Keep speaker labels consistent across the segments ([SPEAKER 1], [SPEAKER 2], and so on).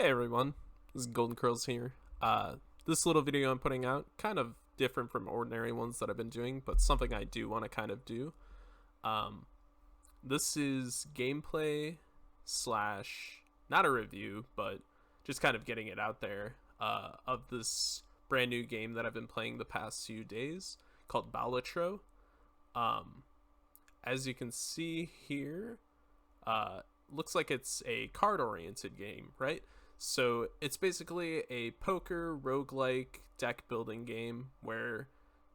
[SPEAKER 1] Hey everyone, this is Golden Curls here. This little video I'm putting out, kind of different from ordinary ones that I've been doing, but something I do want to kind of do. Um, this is gameplay slash, not a review, but just kind of getting it out there of this brand new game that I've been playing the past few days called BALATRO. Um, as you can see here, looks like it's a card oriented game, right? So it's basically a poker roguelike deck building game where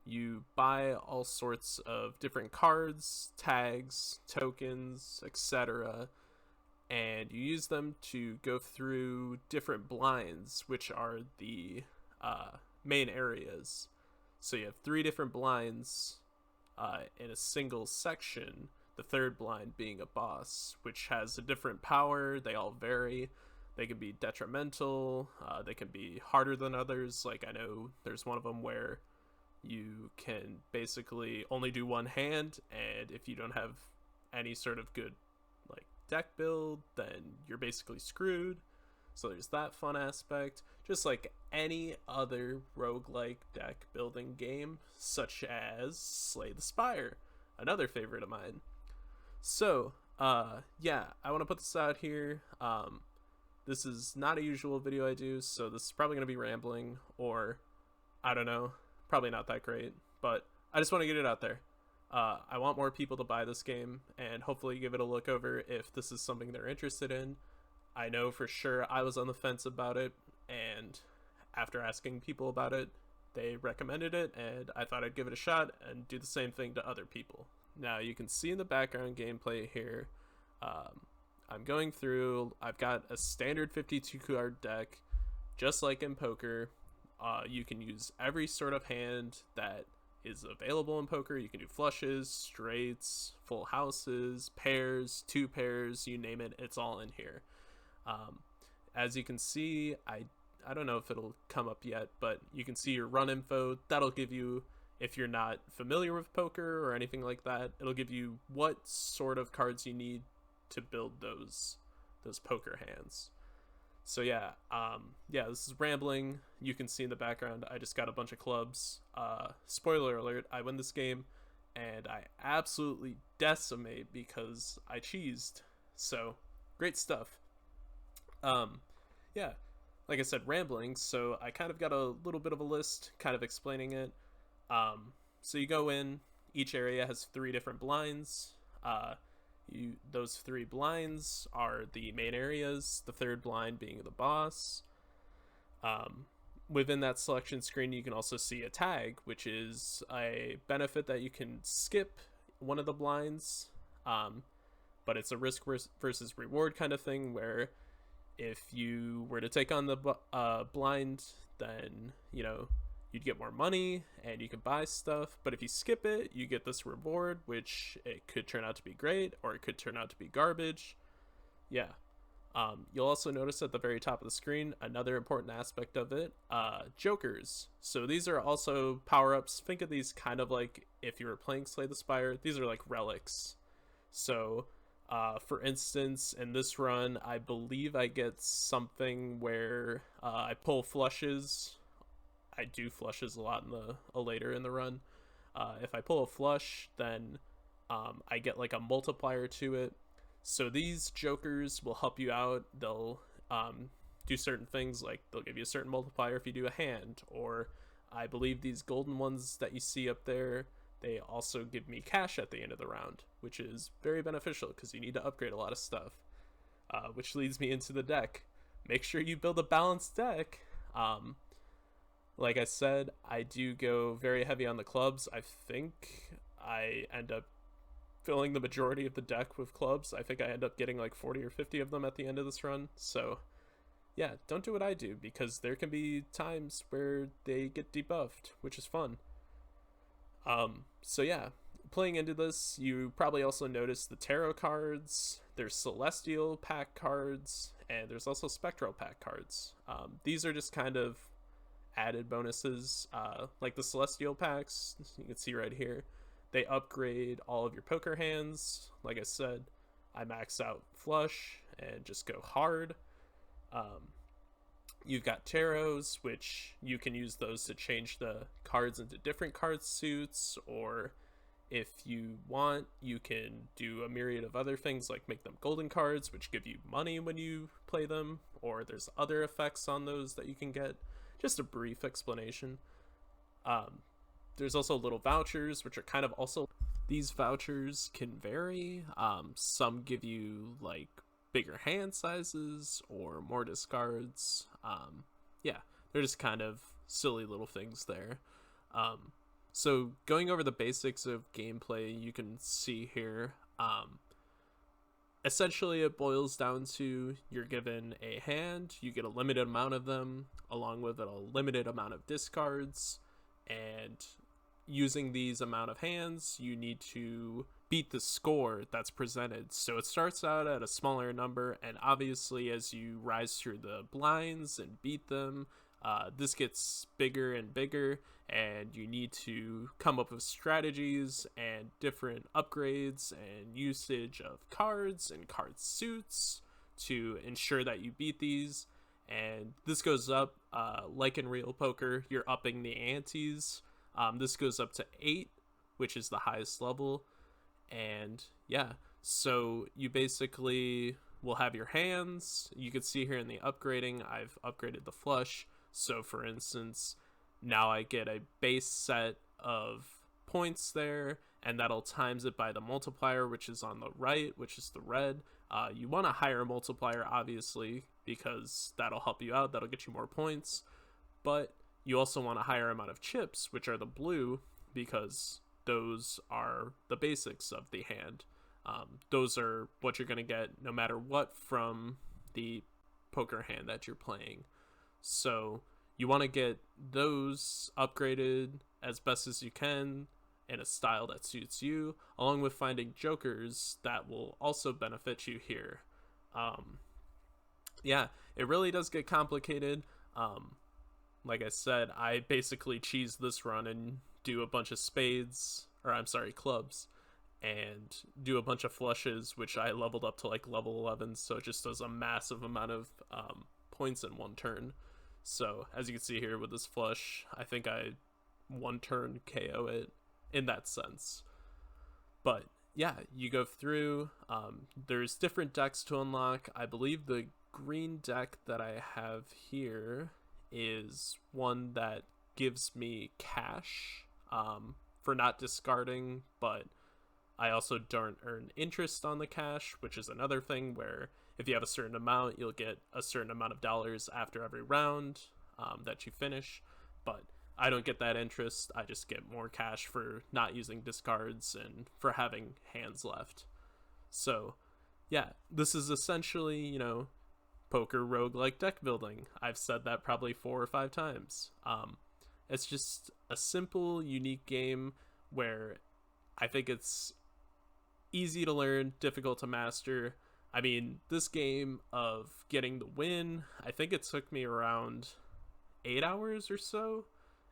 [SPEAKER 1] you buy all sorts of different cards, tags, tokens, etc., and you use them to go through different blinds, which are the main areas. So you have three different blinds in a single section, the third blind being a boss, which has a different power. They all vary. They can be detrimental, they can be harder than others. Like, I know there's one of them where you can basically only do one hand, and if you don't have any sort of good like deck build, then you're basically screwed. So there's that fun aspect. Just like any other roguelike deck building game, such as Slay the Spire, another favorite of mine. So, yeah, I want to put this out here. This is not a usual video I do, so this is probably going to be rambling, or I don't know, probably not that great, but I just want to get it out there. I want more people to buy this game and hopefully give it a look over if this is something they're interested in. I know for sure I was on the fence about it, and after asking people about it, they recommended it, and I thought I'd give it a shot and do the same thing to other people. Now you can see in the background gameplay here, I'm going through, I've got a standard 52 card deck, just like in poker. You can use every sort of hand that is available in poker. You can do flushes, straights, full houses, pairs, two pairs, you name it, it's all in here. As you can see, I don't know if it'll come up yet, but you can see your run info. That'll give you, if you're not familiar with poker or anything like that, it'll give you what sort of cards you need to build those poker hands. So yeah, this is rambling. You can see in the background I just got a bunch of clubs. Spoiler alert, I win this game and I absolutely decimate because I cheesed. So great stuff. Yeah, like I said, rambling, so I kind of got a little bit of a list kind of explaining it. So you go in, each area has three different blinds. Those three blinds are the main areas, the third blind being the boss. Within that selection screen, you can also see a tag, which is a benefit that you can skip one of the blinds, but it's a risk versus reward kind of thing, where if you were to take on the blind, then, you'd get more money and you could buy stuff, but if you skip it, you get this reward, which it could turn out to be great or it could turn out to be garbage. Yeah. You'll also notice at the very top of the screen another important aspect of it, jokers. So these are also power-ups. Think of these kind of like if you were playing Slay the Spire, these are like relics. So for instance, in this run, I believe I get something where I pull flushes. I do flushes a lot later in the run. If I pull a flush, then I get like a multiplier to it. So these jokers will help you out. They'll do certain things, like they'll give you a certain multiplier if you do a hand, or I believe these golden ones that you see up there, they also give me cash at the end of the round, which is very beneficial because you need to upgrade a lot of stuff. Which leads me into the deck. Make sure you build a balanced deck. Like I said, I do go very heavy on the clubs. I think I end up filling the majority of the deck with clubs. I think I end up getting like 40 or 50 of them at the end of this run. So yeah, don't do what I do, because there can be times where they get debuffed, which is fun. So yeah, playing into this, you probably also noticed the tarot cards, there's celestial pack cards, and there's also spectral pack cards. These are just kind of added bonuses, like the celestial packs you can see right here. They upgrade all of your poker hands. Like I said, I max out flush and just go hard. You've got tarots, which you can use those to change the cards into different card suits, or if you want, you can do a myriad of other things like make them golden cards, which give you money when you play them, or there's other effects on those that you can get. Just a brief explanation. Um, there's also little vouchers, which are kind of also. These vouchers can vary. Some give you like bigger hand sizes or more discards. Yeah, they're just kind of silly little things there. So going over the basics of gameplay, you can see here, essentially it boils down to you're given a hand, you get a limited amount of them, along with a limited amount of discards, and using these amount of hands, you need to beat the score that's presented. So it starts out at a smaller number, and obviously as you rise through the blinds and beat them, this gets bigger and bigger, and you need to come up with strategies and different upgrades and usage of cards and card suits to ensure that you beat these. And this goes up, like in real poker, you're upping the antes. This goes up to 8, which is the highest level. And yeah, so you basically will have your hands. You can see here in the upgrading, I've upgraded the flush. So for instance, now I get a base set of points there, and that'll times it by the multiplier, which is on the right, which is the red. You want a higher multiplier, obviously, because that'll help you out. That'll get you more points. But you also want a higher amount of chips, which are the blue, because those are the basics of the hand. Those are what you're going to get no matter what from the poker hand that you're playing. So you want to get those upgraded as best as you can in a style that suits you, along with finding jokers that will also benefit you here. Yeah, it really does get complicated. Like I said, I basically cheese this run and do a bunch of clubs, and do a bunch of flushes, which I leveled up to like level 11, so it just does a massive amount of points in one turn. So as you can see here with this flush, I think I one turn KO it in that sense. But yeah, you go through, there's different decks to unlock. I believe the green deck that I have here is one that gives me cash for not discarding, but I also don't earn interest on the cash, which is another thing where if you have a certain amount, you'll get a certain amount of dollars after every round that you finish. But I don't get that interest. I just get more cash for not using discards and for having hands left. So yeah, this is essentially, poker roguelike deck building. I've said that probably 4 or 5 times. It's just a simple, unique game where I think it's easy to learn, difficult to master. I mean, this game of getting the win, I think it took me around 8 hours or so,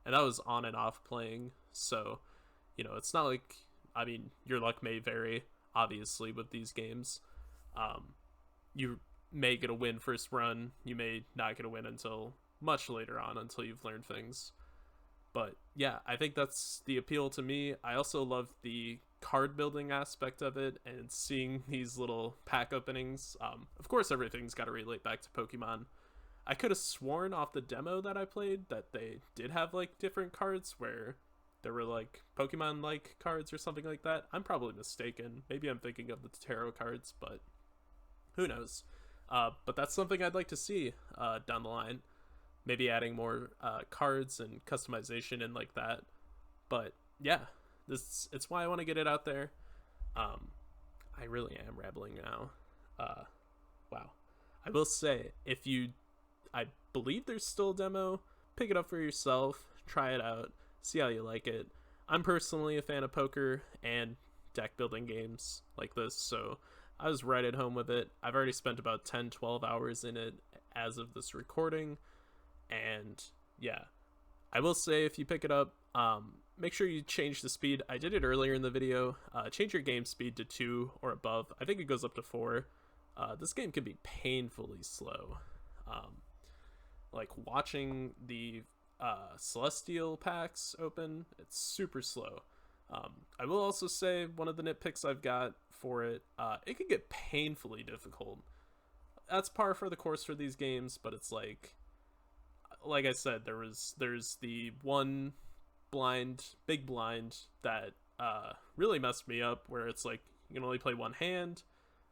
[SPEAKER 1] and that was on and off playing. So, it's not like, I mean, your luck may vary, obviously, with these games. You may get a win first run, you may not get a win until much later on, until you've learned things. But yeah, I think that's the appeal to me. I also love the card building aspect of it and seeing these little pack openings. Of course, everything's got to relate back to Pokemon. I could have sworn off the demo that I played that they did have like different cards where there were like Pokemon like cards or something like that. I'm probably mistaken. Maybe I'm thinking of the tarot cards, but who knows. But that's something I'd like to see down the line. Maybe adding more cards and customization and like that. But yeah, it's why I want to get it out there. I really am rambling now. Wow. I will say, I believe there's still a demo. Pick it up for yourself. Try it out. See how you like it. I'm personally a fan of poker and deck building games like this, so I was right at home with it. I've already spent about 10-12 hours in it as of this recording. And yeah, I will say if you pick it up, make sure you change the speed. I did it earlier in the video. Change your game speed to 2 or above. I think it goes up to 4. This game can be painfully slow. Like watching the Celestial packs open, it's super slow. I will also say one of the nitpicks I've got for it, it can get painfully difficult. That's par for the course for these games, but it's like I said, there's the one big blind that really messed me up, where it's like you can only play one hand.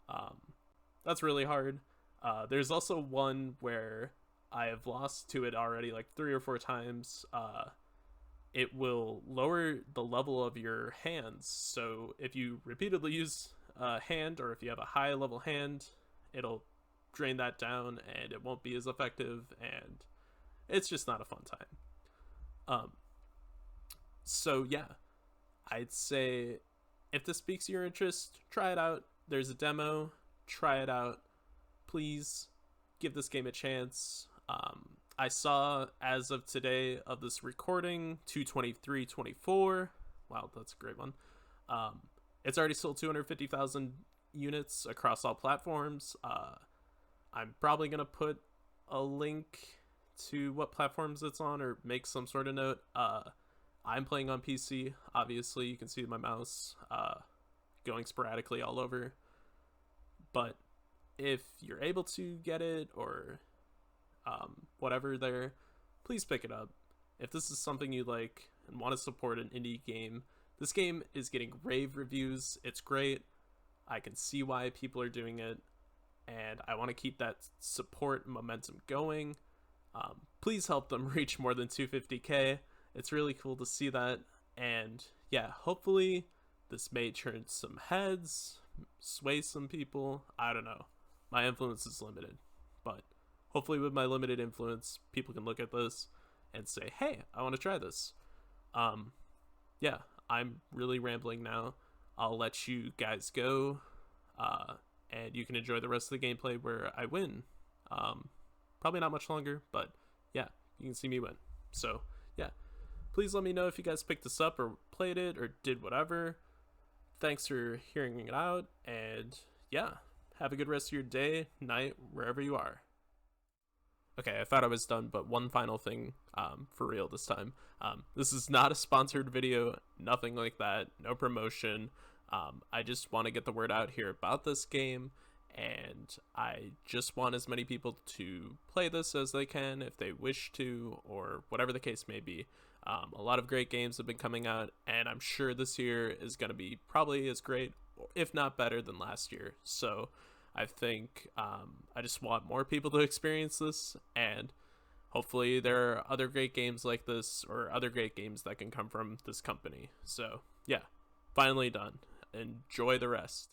[SPEAKER 1] Um, that's really hard. There's also one where I have lost to it already like 3 or 4 times. It will lower the level of your hands. So if you repeatedly use a hand, or if you have a high level hand, it'll drain that down and it won't be as effective, and it's just not a fun time. Um, so yeah, I'd say if this piques your interest, try it out. There's a demo, try it out. Please give this game a chance. I saw, as of today of this recording, 223.24. Wow, that's a great one. It's already sold 250,000 units across all platforms. I'm probably going to put a link to what platforms it's on, or make some sort of note. I'm playing on PC. Obviously, you can see my mouse going sporadically all over. But if you're able to get it, or whatever there, please pick it up. If this is something you like and want to support an indie game, this game is getting rave reviews. It's great. I can see why people are doing it, and I want to keep that support momentum going. Please help them reach more than 250k. It's really cool to see that, and yeah, hopefully this may turn some heads, sway some people. I don't know. My influence is limited, but hopefully with my limited influence, people can look at this and say, hey, I want to try this. Yeah, I'm really rambling now. I'll let you guys go, and you can enjoy the rest of the gameplay where I win. Probably not much longer, but yeah, you can see me win. So yeah, please let me know if you guys picked this up or played it or did whatever. Thanks for hearing it out, and yeah, have a good rest of your day, night, wherever you are. Okay, I thought I was done, but one final thing, for real this time. This is not a sponsored video, nothing like that, no promotion. I just want to get the word out here about this game, and I just want as many people to play this as they can if they wish to, or whatever the case may be. A lot of great games have been coming out, and I'm sure this year is going to be probably as great, if not better, than last year. So I think I just want more people to experience this, and hopefully there are other great games like this, or other great games that can come from this company. So yeah, finally done. Enjoy the rest.